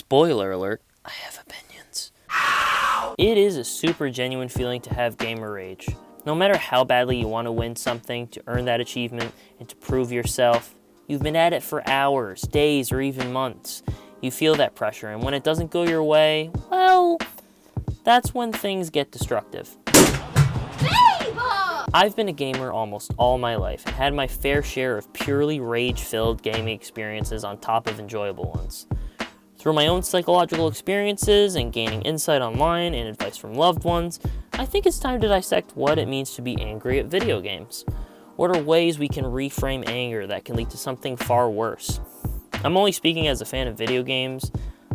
Spoiler alert, I have opinions. It is a super genuine feeling to have gamer rage. No matter how badly you want to win something, to earn that achievement, and to prove yourself, you've been at it for hours, days, or even months. You feel that pressure, and when it doesn't go your way, well, that's when things get destructive. I've been a gamer almost all my life and had my fair share of purely rage-filled gaming experiences on top of enjoyable ones. Through my own psychological experiences and gaining insight online and advice from loved ones, I think it's time to dissect what it means to be angry at video games. What are ways we can reframe anger that can lead to something far worse? I'm only speaking as a fan of video games.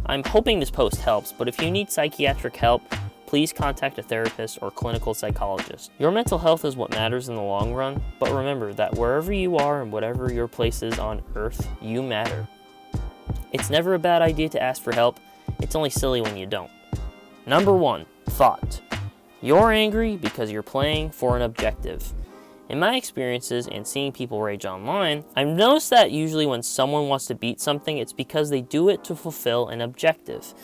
I'm hoping this post helps, but if you need psychiatric help, please contact a therapist or clinical psychologist. Your mental health is what matters in the long run, but remember that wherever you are and whatever your place is on Earth, you matter. It's never a bad idea to ask for help, it's only silly when you don't. Number 1, thought. You're angry because you're playing for an objective. In my experiences and seeing people rage online, I've noticed that usually when someone wants to beat something, it's because they do it to fulfill an objective.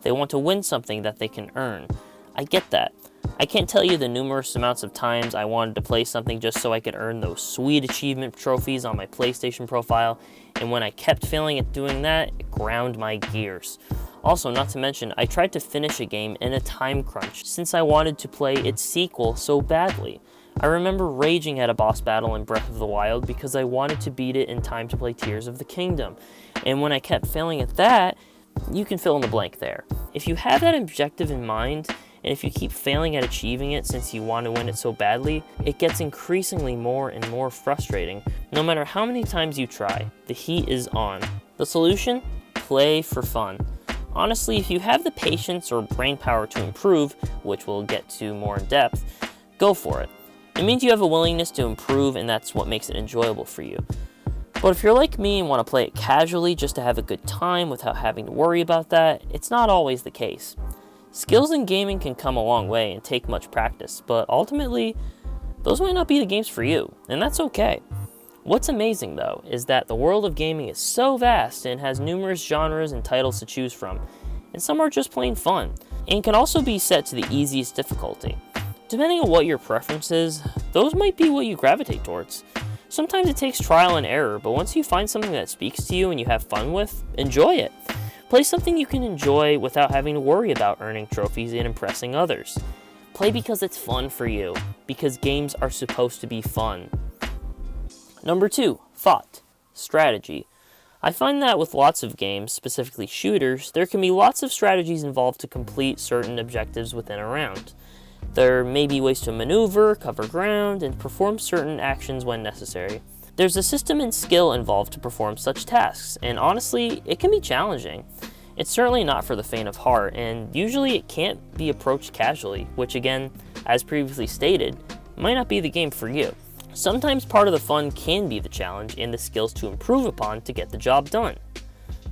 They want to win something that they can earn. I get that. I can't tell you the numerous amounts of times I wanted to play something just so I could earn those sweet achievement trophies on my PlayStation profile, and when I kept failing at doing that, it ground my gears. Also, not to mention, I tried to finish a game in a time crunch since I wanted to play its sequel so badly. I remember raging at a boss battle in Breath of the Wild because I wanted to beat it in time to play Tears of the Kingdom, and when I kept failing at that, you can fill in the blank there. If you have that objective in mind, and if you keep failing at achieving it since you want to win it so badly, it gets increasingly more and more frustrating. No matter how many times you try, the heat is on. The solution? Play for fun. Honestly, if you have the patience or brain power to improve, which we'll get to more in depth, go for it. It means you have a willingness to improve, and that's what makes it enjoyable for you. But if you're like me and want to play it casually just to have a good time without having to worry about that, it's not always the case. Skills in gaming can come a long way and take much practice, but ultimately, those might not be the games for you, and that's okay. What's amazing though, is that the world of gaming is so vast and has numerous genres and titles to choose from, and some are just plain fun, and can also be set to the easiest difficulty. Depending on what your preference is, those might be what you gravitate towards. Sometimes it takes trial and error, but once you find something that speaks to you and you have fun with, enjoy it. Play something you can enjoy without having to worry about earning trophies and impressing others. Play because it's fun for you, because games are supposed to be fun. Number 2, thought, strategy. I find that with lots of games, specifically shooters, there can be lots of strategies involved to complete certain objectives within a round. There may be ways to maneuver, cover ground, and perform certain actions when necessary. There's a system and skill involved to perform such tasks, and honestly, it can be challenging. It's certainly not for the faint of heart, and usually it can't be approached casually, which again, as previously stated, might not be the game for you. Sometimes part of the fun can be the challenge and the skills to improve upon to get the job done.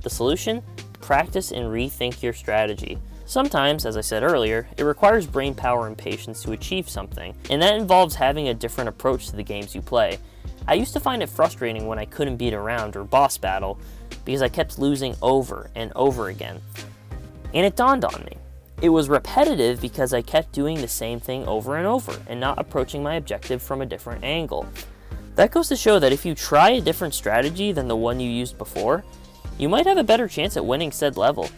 The solution? Practice and rethink your strategy. Sometimes, as I said earlier, it requires brain power and patience to achieve something, and that involves having a different approach to the games you play. I used to find it frustrating when I couldn't beat a round or boss battle because I kept losing over and over again. And it dawned on me. It was repetitive because I kept doing the same thing over and over and not approaching my objective from a different angle. That goes to show that if you try a different strategy than the one you used before, you might have a better chance at winning said level.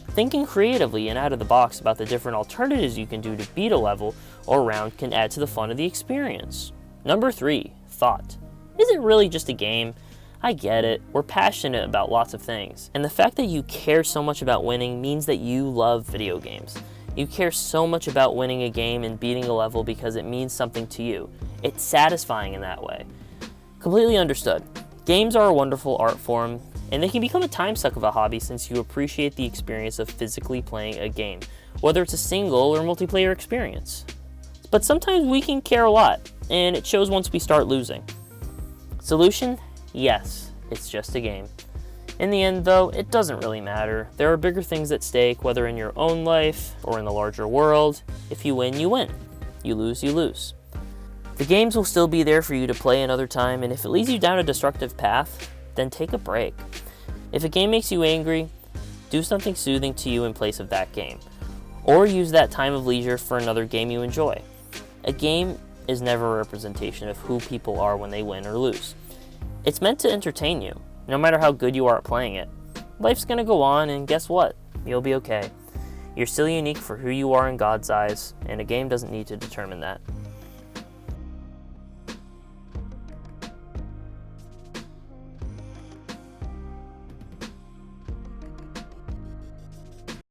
Thinking creatively and out of the box about the different alternatives you can do to beat a level or round can add to the fun of the experience. Number 3, thought. Is it really just a game? I get it, we're passionate about lots of things, and the fact that you care so much about winning means that you love video games. You care so much about winning a game and beating a level because it means something to you. It's satisfying in that way. Completely understood. Games are a wonderful art form, and they can become a time suck of a hobby since you appreciate the experience of physically playing a game, whether it's a single or multiplayer experience. But sometimes we can care a lot, and it shows once we start losing. Solution? Yes, it's just a game. In the end, though, it doesn't really matter. There are bigger things at stake, whether in your own life or in the larger world. If you win, you win. You lose, you lose. The games will still be there for you to play another time, and if it leads you down a destructive path, then take a break. If a game makes you angry, Do something soothing to you in place of that game. Or use that time of leisure for another game you enjoy. A game is never a representation of who people are when they win or lose. It's meant to entertain you, no matter how good you are at playing it. Life's gonna go on, and guess what? You'll be okay. You're still unique for who you are in God's eyes, and a game doesn't need to determine that.